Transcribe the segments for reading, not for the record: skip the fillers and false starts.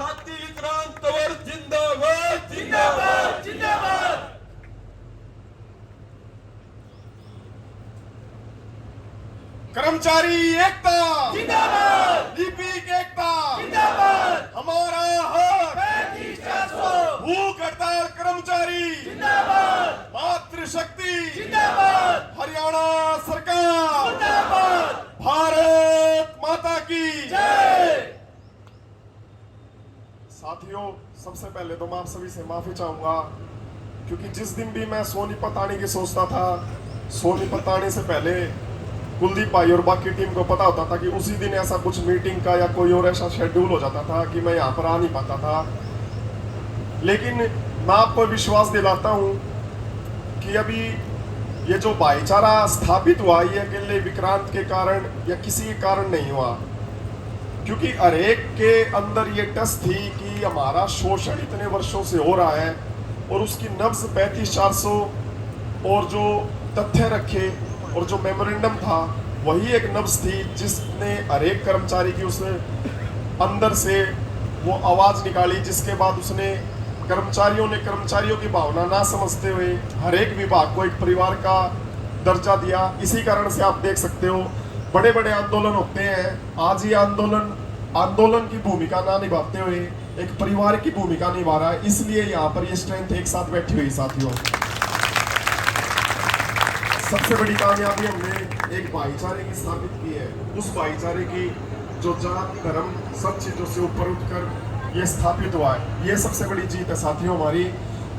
साथी क्रांतवर जिंदाबाद जिंदाबाद जिंदाबाद। कर्मचारी एकता जिंदाबाद, लिपिक एकता जिंदाबाद, हमारा हक 35,400 भूख हड़ताल कर्मचारी जिंदाबाद, मातृशक्ति जिंदाबाद, हरियाणा सरकार जिंदाबाद, भारत माता की जय। साथियों, सबसे पहले तो मैं आप सभी से माफी चाहूंगा क्योंकि जिस दिन भी मैं सोनीपत आने की सोचता था, सोनीपत आने से पहले कुलदीप भाई और बाकी टीम को पता होता था कि उसी दिन ऐसा कुछ मीटिंग का या कोई और ऐसा शेड्यूल हो जाता था कि मैं यहाँ पर आ नहीं पाता था। लेकिन मैं आपको विश्वास दिलाता हूँ कि अभी ये जो भाईचारा स्थापित हुआ ये अकेले विक्रांत के कारण या किसी के कारण नहीं हुआ, क्योंकि हर एक के अंदर ये टस थी कि हमारा शोषण इतने वर्षों से हो रहा है और उसकी नब्ज 35,400 और जो तथ्य रखे और जो मेमोरेंडम था वही एक नब्ज थी जिसने हर एक कर्मचारी की उसने अंदर से वो आवाज निकाली, जिसके बाद उसने कर्मचारियों की भावना ना समझते हुए हर एक विभाग को एक परिवार का दर्जा दिया। इसी कारण से आप देख सकते हो बड़े बड़े आंदोलन होते हैं, आज ये आंदोलन की भूमिका ना निभाते हुए एक परिवार की भूमिका निभा रहा है, इसलिए यहाँ पर ये स्ट्रेंथ एक साथ बैठी हुई। साथियों, सबसे बड़ी कामयाबी हमने एक भाईचारे की स्थापित की है, उस भाईचारे की जो जात धर्म सब चीजों से ऊपर उठकर ये स्थापित हुआ है, ये सबसे बड़ी जीत है साथियों हमारी।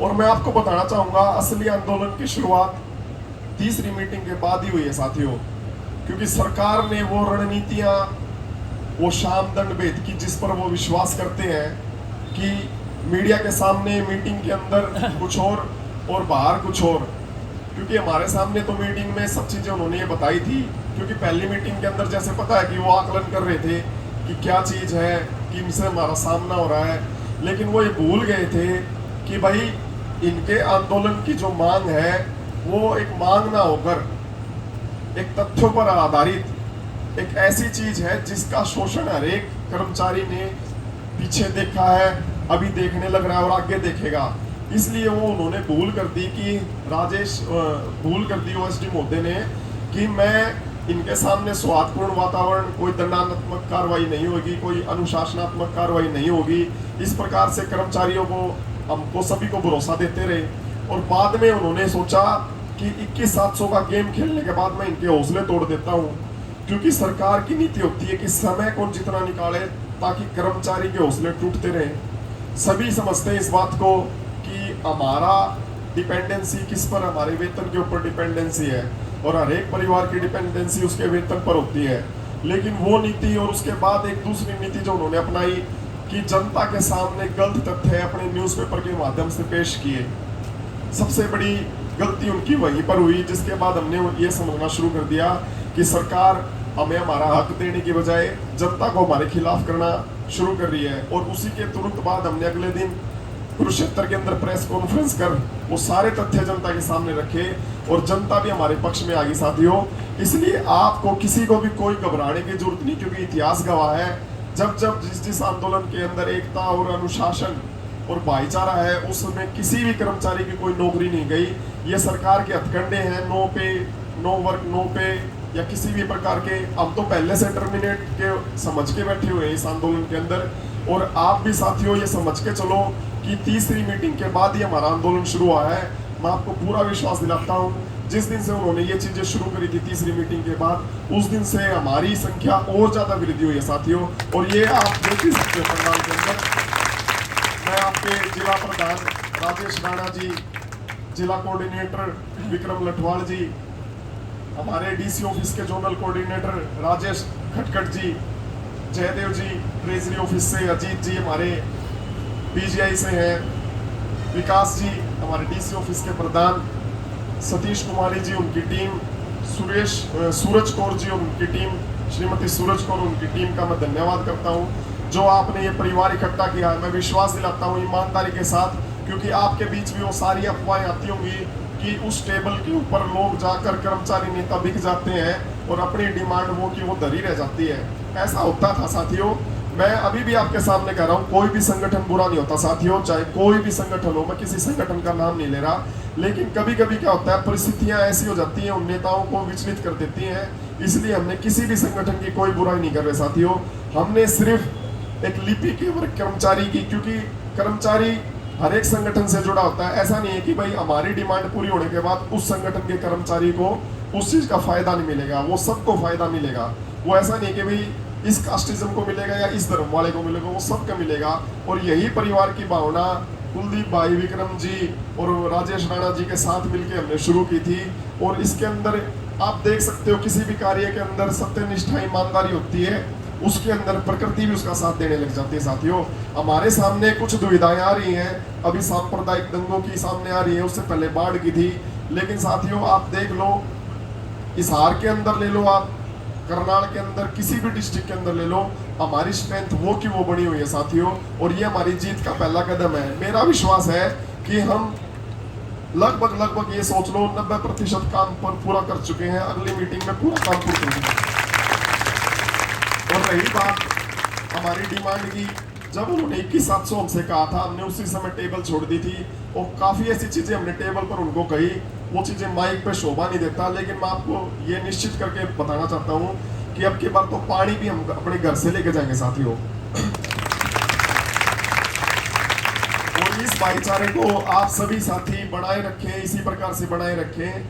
और मैं आपको बताना चाहूंगा असली आंदोलन की शुरुआत तीसरी मीटिंग के बाद ही हुई है साथियों, क्योंकि सरकार ने वो रणनीतियां, वो शाम दंड भेद की जिस पर वो विश्वास करते हैं कि मीडिया के सामने मीटिंग के अंदर कुछ और बाहर कुछ और, क्योंकि हमारे सामने तो मीटिंग में सब चीजें उन्होंने ये बताई थी, क्योंकि पहली मीटिंग के अंदर जैसे पता है कि वो आकलन कर रहे थे कि क्या चीज है कि इनसे हमारा सामना हो रहा है, लेकिन वो ये भूल गए थे कि भाई इनके आंदोलन की जो मांग है वो एक मांग ना होकर एक तथ्यों पर आधारित एक ऐसी चीज है जिसका शोषण हर एक कर्मचारी ने पीछे देखा है, अभी देखने लग रहा है और आगे देखेगा। इसलिए वो उन्होंने भूल कर दी ओएसडी महोदय ने कि मैं इनके सामने सौहार्दपूर्ण वातावरण, कोई दंडात्मक कार्रवाई नहीं होगी, कोई अनुशासनात्मक कार्रवाई नहीं होगी, इस प्रकार से कर्मचारियों को हमको सभी को भरोसा देते रहे। और बाद में उन्होंने सोचा कि 21,700 का गेम खेलने के बाद मैं इनके हौसले तोड़ देता हूँ, क्योंकि सरकार की नीति होती है कि समय कौन जितना निकाले ताकि कर्मचारी के हौसले टूटते रहे। सभी समझते हैं इस बात को कि हमारा डिपेंडेंसी किस पर, हमारे वेतन के ऊपर डिपेंडेंसी है और हर एक परिवार की डिपेंडेंसी उसके वेतन पर होती है। लेकिन वो नीति और उसके बाद एक दूसरी नीति जो उन्होंने अपनाई कि जनता के सामने गलत तथ्य अपने न्यूज़पेपर के माध्यम से पेश किए, सबसे बड़ी गलती उनकी वहीं पर हुई, जिसके बाद हमने ये समझना शुरू कर दिया कि सरकार हमें हमारा हक देने की बजाय जनता को हमारे खिलाफ करना शुरू कर रही है। और उसी के तुरंत बाद हमने अगले दिन कुरुक्षेत्र के अंदर प्रेस कॉन्फ्रेंस कर वो सारे तथ्य जनता के सामने रखे और जनता भी हमारे पक्ष में आ गई साथियों। इसलिए आपको किसी को भी कोई घबराने की जरूरत नहीं, क्योंकि इतिहास गवाह है जब जिस आंदोलन के अंदर एकता और अनुशासन और भाईचारा है उसमें किसी भी कर्मचारी की कोई नौकरी नहीं गई। ये सरकार के हथकंडे हैं, नो पे, नो वर्क, नो पे या किसी भी प्रकार के, हम तो पहले से टर्मिनेट के समझ के बैठे हुए हैं इस आंदोलन के अंदर। और आप भी साथियों ये समझ के चलो कि तीसरी मीटिंग के बाद ही हमारा आंदोलन शुरू हुआ है। मैं आपको पूरा विश्वास दिलाता हूँ, जिस दिन से उन्होंने ये चीजें शुरू करी थी तीसरी मीटिंग के बाद, उस दिन से हमारी संख्या और ज्यादा वृद्धि हुई है साथियों। और ये आप देख ही सकते हो पंडाल के अंदर। मैं आपके जिला प्रधान राजेश राणा जी, जिला कोऑर्डिनेटर विक्रम लठवाल जी, हमारे डीसी ऑफिस के जोनल कोऑर्डिनेटर राजेश खटखट जी, जयदेव जी ट्रेजरी ऑफिस से, अजीत जी हमारे पीजीआई से हैं, विकास जी हमारे डीसी ऑफिस के प्रधान, सतीश कुमारी जी उनकी टीम, सूरज कौर जी और उनकी टीम, श्रीमती सूरज कौर उनकी टीम का मैं धन्यवाद करता हूं जो आपने ये परिवार इकट्ठा किया है। मैं विश्वास दिलाता हूं ईमानदारी के साथ, क्योंकि आपके बीच भी वो सारी अफवाहें आती होंगी कि उस टेबल के ऊपर लोग जाकर कर्मचारी नेता बिक जाते हैं और अपनी डिमांड वो की वो धरी रह जाती है। ऐसा होता था साथियों, मैं अभी भी आपके सामने कह रहा हूँ, कोई भी संगठन बुरा नहीं होता साथियों, चाहे कोई भी संगठन हो, मैं किसी संगठन का नाम नहीं ले रहा, लेकिन कभी कभी क्या होता है, परिस्थितियां ऐसी हो जाती हैं, उन नेताओं को विचलित कर देती हैं। इसलिए हमने किसी भी संगठन की कोई बुराई नहीं कर रहे साथियों, हमने सिर्फ एक लिपि के वर्ग कर्मचारी की, क्योंकि कर्मचारी हर एक संगठन से जुड़ा होता है। ऐसा नहीं है कि भाई हमारी डिमांड पूरी होने के बाद उस संगठन के कर्मचारी को उस चीज का फायदा नहीं मिलेगा, वो सबको फायदा मिलेगा। वो ऐसा नहीं कि भाई इस कास्टिज्म को मिलेगा या इस धर्म वाले को मिलेगा, वो सबका मिलेगा। और यही परिवार की भावना कुलदीप भाई, विक्रम जी और राजेश राणा जी के साथ मिलकर हमने शुरू की थी। और इसके अंदर आप देख सकते हो, किसी भी कार्य के अंदर सत्यनिष्ठा, ईमानदारी होती है, उसके अंदर प्रकृति भी उसका साथ देने लग जाती है साथियों। हमारे सामने कुछ दुविधाएं आ रही हैं, अभी सांप्रदायिक दंगों की सामने आ रही है, उससे पहले बाढ़ की थी। लेकिन साथियों आप देख लो, हिसार के अंदर ले लो, आप करनाल के अंदर, किसी भी डिस्ट्रिक्ट के अंदर ले लो, हमारी स्ट्रेंथ वो की वो बनी हुई है साथियों। और ये हमारी जीत का पहला कदम है। मेरा विश्वास है कि हम लगभग ये सोच लो 90% काम पर पूरा कर चुके हैं, अगली मीटिंग में पूरा काम पूरा करेंगे। और रही बात हमारी डिमांड की, जब उन्होंने 21,700 हमसे कहा था, हमने उसी समय टेबल छोड़ दी थी। और काफ़ी ऐसी चीज़ें हमने टेबल पर उनको कही, वो चीज़ें माइक पे शोभा नहीं देता, लेकिन मैं आपको ये निश्चित करके बताना चाहता हूँ कि अब की बार तो पानी भी हम अपने घर से लेके जाएंगे साथियों। और इस भाईचारे को आप सभी साथी बनाए रखें, इसी प्रकार से बनाए रखें,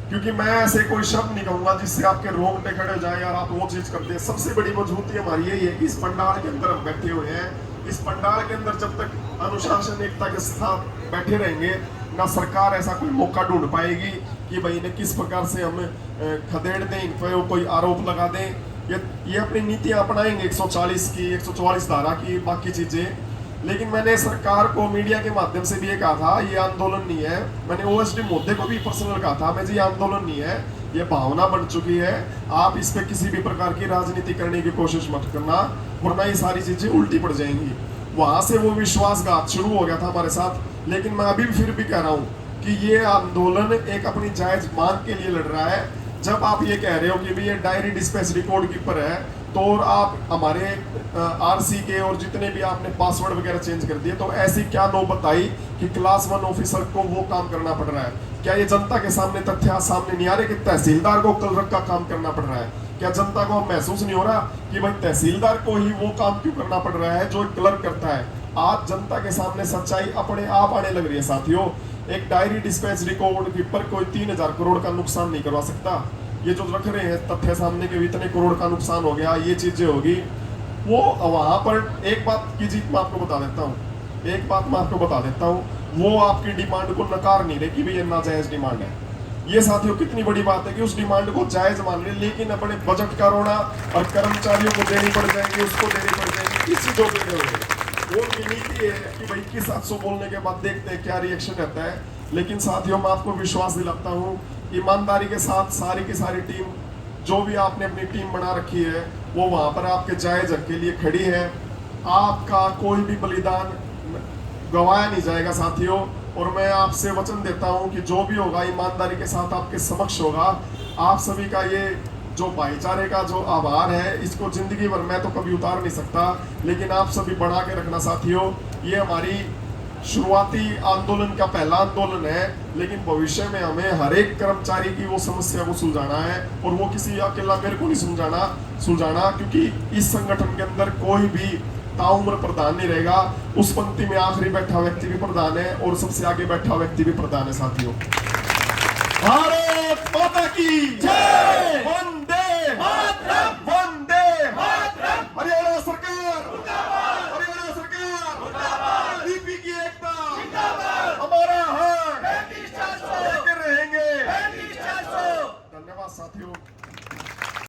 क्योंकि मैं ऐसे कोई शब्द नहीं कहूंगा जिससे आपके रोंगटे खड़े हो जाए यार आप वो चीज करते हैं। सबसे बड़ी मजबूती हमारी यही है कि इस पंडाल के अंदर हम बैठे हुए हैं। इस पंडाल के अंदर जब तक अनुशासन एकता के साथ बैठे रहेंगे, ना सरकार ऐसा कोई मौका ढूंढ पाएगी कि भाई इन्हें किस प्रकार से हम खदेड़ दें, इन पर कोई आरोप लगा दें। ये अपनी नीतियां अपनाएंगे 140 की, 144 धारा की, बाकी चीजें। लेकिन मैंने सरकार को मीडिया के माध्यम से भी ये कहा था, ये आंदोलन नहीं है। मैंने ओएसडी मोदी को भी पर्सनल कहा था, मैं जी आंदोलन नहीं है, ये भावना बन चुकी है। आप इस पे किसी भी प्रकार की राजनीति करने की कोशिश मत करना, वरना ये सारी चीजें उल्टी पड़ जाएंगी। वहां से वो विश्वासघात शुरू हो गया था हमारे साथ। लेकिन मैं अभी फिर भी कह रहा हूँ कि ये आंदोलन एक अपनी जायज मांग के लिए लड़ रहा है। जब आप ये कह रहे हो कि भाई ये डायरी डिस्पैच रिकॉर्ड कीपर है, तो और आप हमारे आरसी के और जितने भी आपने पासवर्ड वगैरह चेंज कर दिए, तो ऐसी क्या नौबत आई कि क्लास 1 ऑफिसर को वो काम करना पड़ रहा है? क्या ये जनता के सामने तथ्य सामने नहीं आ रहे कि तहसीलदार को क्लर्क का काम करना पड़ रहा है? क्या जनता को महसूस नहीं हो रहा कि भाई तहसीलदार को ही वो काम क्यों करना पड़ रहा है जो क्लर्क करता है? आज जनता के सामने सच्चाई अपने आप आने लग रही है साथियों। एक डायरी डिस्पैच रिकॉर्ड कीपर कोई 3,000 करोड़ का नुकसान नहीं करवा सकता। ये जो रख रहे हैं तथ्य सामने के इतने करोड़ का नुकसान हो गया, ये चीजें होगी, वो वहां पर एक बात की जीत मैं आपको बता देता हूँ, एक बात मैं आपको बता देता हूँ, वो आपकी डिमांड को नकार नहीं रहे कि भाई ये नाजायज डिमांड है। ये साथियों कितनी बड़ी बात है कि उस डिमांड को जायज मान रहे, लेकिन अपने बजट का रोना और कर्मचारियों को देनी पड़ जाएंगे, उसको देनी पड़ जाएंगी, किसी जो भी रहे। वो नीति है कि भाई 21,700 बोलने के बाद देखते हैं क्या रिएक्शन रहता है। लेकिन साथियों मैं आपको विश्वास दिलाता हूँ, ईमानदारी के साथ सारी की सारी टीम, जो भी आपने अपनी टीम बना रखी है, वो वहां पर आपके जायज हक के लिए खड़ी है। आपका कोई भी बलिदान गवाया नहीं जाएगा साथियों। और मैं आपसे वचन देता हूं कि जो भी होगा ईमानदारी के साथ आपके समक्ष होगा। आप सभी का ये जो भाईचारे का जो आभार है, इसको जिंदगी भर मैं तो कभी उतार नहीं सकता, लेकिन आप सभी बढ़ा के रखना साथियों। ये हमारी शुरुआती आंदोलन का पहला आंदोलन है, लेकिन भविष्य में हमें हर एक कर्मचारी की वो समस्या को सुलझाना है। और वो किसी अकेला मेरे को नहीं सुलझाना, क्योंकि इस संगठन के अंदर कोई भी ताउम्र प्रधान नहीं रहेगा। उस पंक्ति में आखिरी बैठा व्यक्ति भी प्रधान है और सबसे आगे बैठा व्यक्ति भी प्रधान है साथियों। भारत माता की जय।